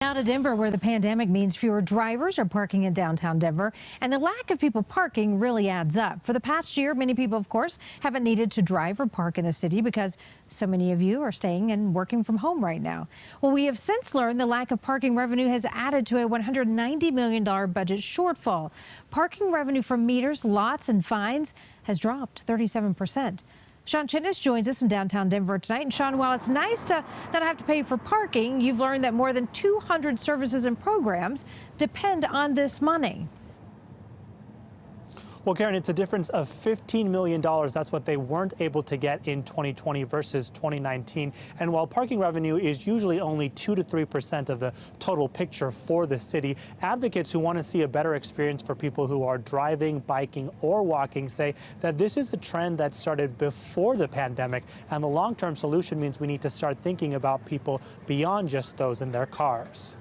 Now to Denver, where the pandemic means fewer drivers are parking in downtown Denver, and the lack of people parking really adds up. For the past year, many people, of course, haven't needed to drive or park in the city because so many of you are staying and working from home right now. Well, we have since learned the lack of parking revenue has added to a $190 million budget shortfall. Parking revenue from meters, lots, and fines has dropped 37%. Sean Chitnis joins us in downtown Denver tonight. And Sean, while it's nice to not have to pay for parking, you've learned that more than 200 services and programs depend on this money. Well, Karen, it's a difference of $15 million. That's what they weren't able to get in 2020 versus 2019. And while parking revenue is usually only 2 to 3% of the total picture for the city, advocates who want to see a better experience for people who are driving, biking, or walking say that this is a trend that started before the pandemic. And the long-term solution means we need to start thinking about people beyond just those in their cars.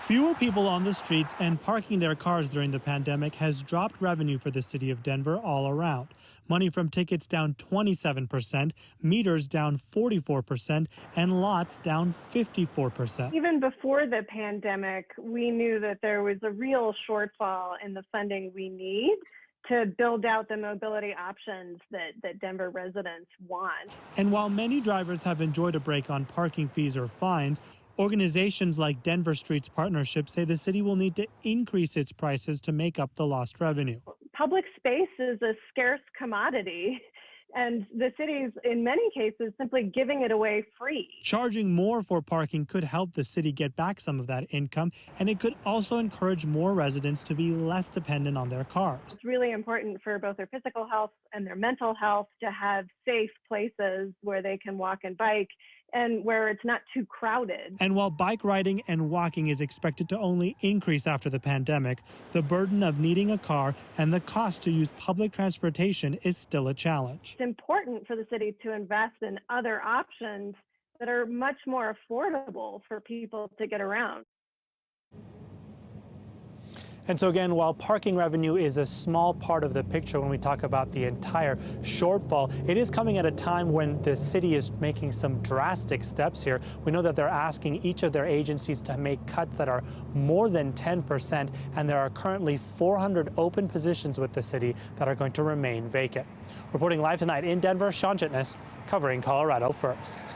Fewer people on the streets and parking their cars during the pandemic has dropped revenue for the city of Denver all around. Money from tickets down 27%, meters down 44%, and lots down 54%. Even before the pandemic, we knew that there was a real shortfall in the funding we need to build out the mobility options that Denver residents want. And while many drivers have enjoyed a break on parking fees or fines, organizations like Denver Streets Partnership say the city will need to increase its prices to make up the lost revenue. Public space is a scarce commodity, and the city's, in many cases, simply giving it away free. Charging more for parking could help the city get back some of that income, and it could also encourage more residents to be less dependent on their cars. It's really important for both their physical health and their mental health to have safe places where they can walk and bike, and where it's not too crowded. And while bike riding and walking is expected to only increase after the pandemic, the burden of needing a car and the cost to use public transportation is still a challenge. It's important for the city to invest in other options that are much more affordable for people to get around. And so again, while parking revenue is a small part of the picture when we talk about the entire shortfall, it is coming at a time when the city is making some drastic steps here. We know that they're asking each of their agencies to make cuts that are more than 10%, and there are currently 400 open positions with the city that are going to remain vacant. Reporting live tonight in Denver, Sean Chitnis, covering Colorado First.